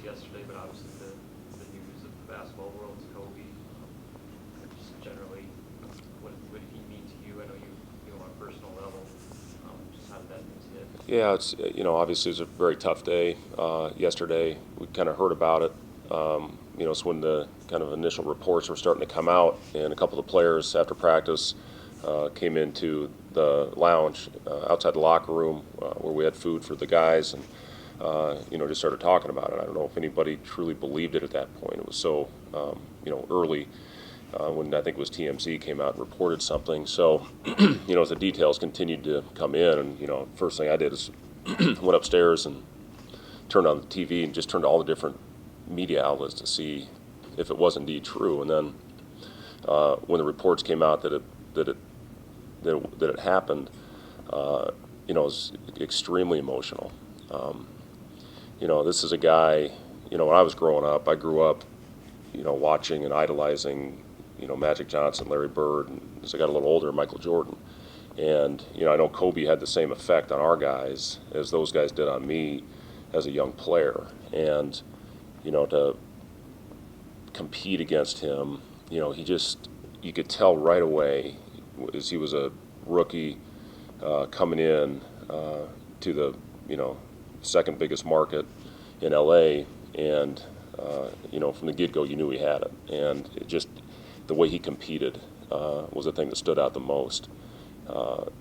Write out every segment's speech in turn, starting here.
yesterday, but obviously the news of the basketball world is Kobe. Just generally, what did he mean to you? I know you know, on a personal level, just how did that news hit? Yeah, it's obviously it was a very tough day yesterday. We kind of heard about it. It's when the kind of initial reports were starting to come out, and a couple of the players after practice came into the lounge outside the locker room where we had food for the guys, and just started talking about it. I don't know if anybody truly believed it at that point. It was so early. When I think it was TMZ came out and reported something. So, as the details continued to come in, and first thing I did is went upstairs and turned on the TV and just turned to all the different media outlets to see if it was indeed true. And then when the reports came out that it happened, it was extremely emotional. This is a guy. When I was growing up, I grew up, watching and idolizing, Magic Johnson, Larry Bird, and as I got a little older, Michael Jordan. And, I know Kobe had the same effect on our guys as those guys did on me as a young player. And, to compete against him, you could tell right away as he was a rookie coming in to the, second biggest market in LA, and, from the get-go you knew he had it. And it just, the way he competed was the thing that stood out the most. That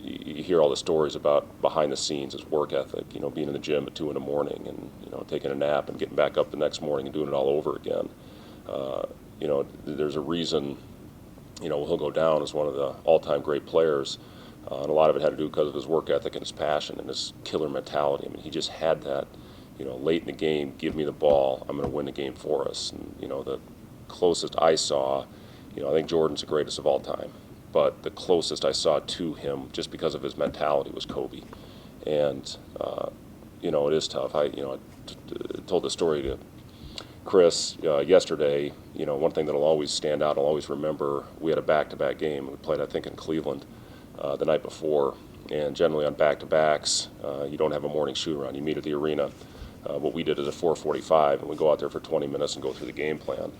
you hear all the stories about behind the scenes, his work ethic, being in the gym at 2 in the morning and, taking a nap and getting back up the next morning and doing it all over again. There's a reason, he'll go down as one of the all-time great players. And a lot of it had to do because of his work ethic and his passion and his killer mentality. I mean, he just had that, late in the game, give me the ball, I'm going to win the game for us. And, the closest I saw, I think Jordan's the greatest of all time, but the closest I saw to him, just because of his mentality, was Kobe. And, it is tough. I told the story to Chris yesterday. One thing that'll always stand out, I'll always remember, we had a back-to-back game. We played, I think, in Cleveland the night before. And generally on back-to-backs, you don't have a morning shoot-around. You meet at the arena. What we did is a 4:45, and we go out there for 20 minutes and go through the game plan.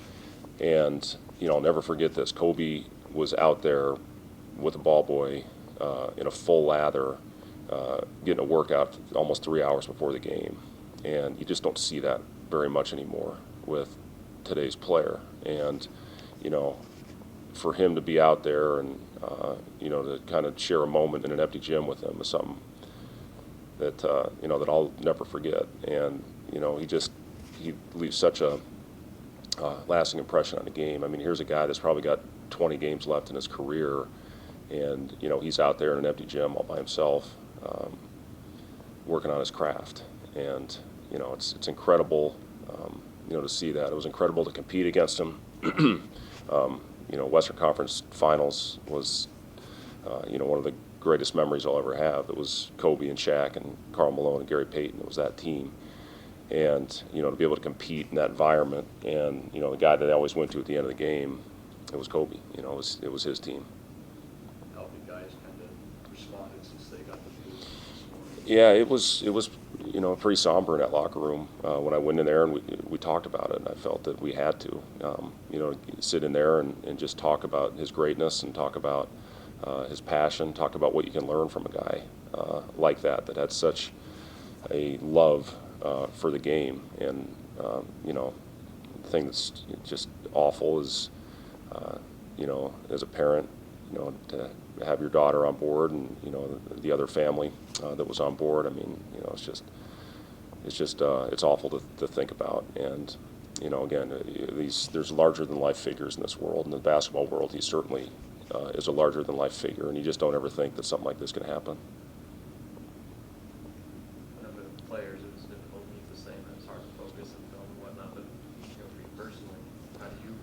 And, I'll never forget this. Kobe was out there with a ball boy in a full lather, getting a workout almost 3 hours before the game. And you just don't see that very much anymore with today's player. And, for him to be out there and, to kind of share a moment in an empty gym with him is something that, that I'll never forget. And, he leaves such a lasting impression on the game. I mean, here's a guy that's probably got 20 games left in his career, and, he's out there in an empty gym all by himself, working on his craft. And, it's incredible, to see that. It was incredible to compete against him. Western Conference Finals was, one of the greatest memories I'll ever have. It was Kobe and Shaq and Karl Malone and Gary Payton. It was that team. And, to be able to compete in that environment, and, the guy that I always went to at the end of the game, it was Kobe. It was his team. How the guys kind of responded since they got the news? Yeah, it was pretty somber in that locker room when I went in there, and we talked about it, and I felt that we had to, sit in there and just talk about his greatness and talk about his passion, talk about what you can learn from a guy like that had such a love for the game. And, the thing that's just awful is, as a parent, to have your daughter on board and, the other family that was on board. I mean, it's awful to think about. And, again, there's larger than life figures in this world. In the basketball world, he certainly is a larger than life figure, and you just don't ever think that something like this can happen. The players, it was difficult to meet the same. It's hard to focus and film and whatnot. But for you personally, how do you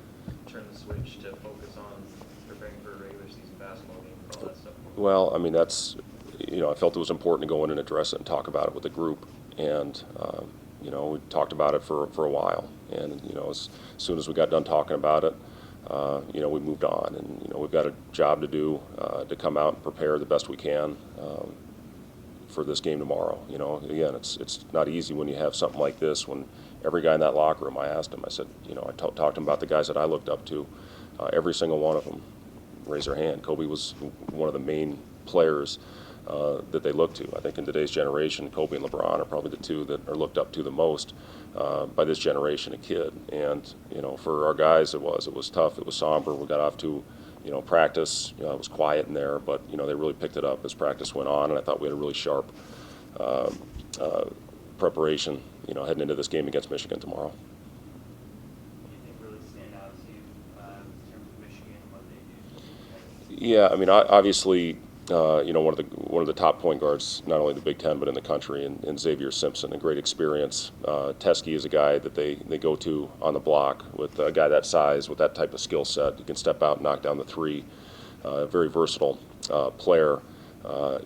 turn the switch to focus on preparing for a regular season basketball game and all that stuff? Well, I mean, that's, I felt it was important to go in and address it and talk about it with the group. And, we talked about it for a while. And, as soon as we got done talking about it, we moved on. And, we've got a job to do to come out and prepare the best we can for this game tomorrow. You know, again, it's not easy when you have something like this. When every guy in that locker room, I asked him, I said, you know, I talked to him about the guys that I looked up to. Every single one of them raised their hand. Kobe was one of the main players that they look to. I think in today's generation, Kobe and LeBron are probably the two that are looked up to the most by this generation of kid. And you know, for our guys, it was tough. It was somber. We got off to, you know, practice. You know, it was quiet in there, but you know, they really picked it up as practice went on. And I thought we had a really sharp preparation, you know, heading into this game against Michigan tomorrow. What do you think really stand out to you in terms of Michigan and what they do? Yeah, I mean, obviously, you know, one of the top point guards, not only in the Big Ten but in the country, and Xavier Simpson, a great experience. Teskey is a guy that they go to on the block with a guy that size, with that type of skill set. He can step out and knock down the three. Very versatile player.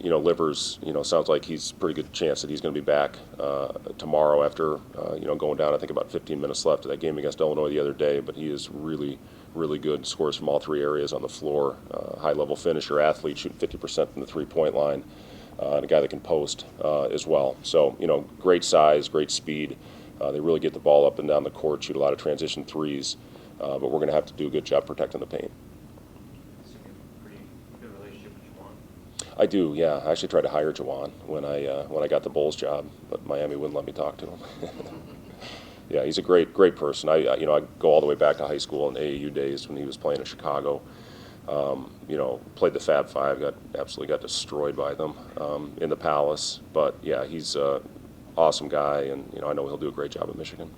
You know, Livers, you know, sounds like he's a pretty good chance that he's going to be back tomorrow after, you know, going down, I think, about 15 minutes left of that game against Illinois the other day. But he is really, really good, scores from all three areas on the floor. High-level finisher, athlete, shooting 50% from the three-point line, and a guy that can post as well. So, you know, great size, great speed. They really get the ball up and down the court, shoot a lot of transition threes. But we're going to have to do a good job protecting the paint. I do, yeah. I actually tried to hire Jawan when I got the Bulls job, but Miami wouldn't let me talk to him. Yeah, he's a great person. You know, I go all the way back to high school and AAU days when he was playing in Chicago. You know, played the Fab Five, absolutely got destroyed by them in the Palace. But yeah, he's an awesome guy, and you know, I know he'll do a great job at Michigan.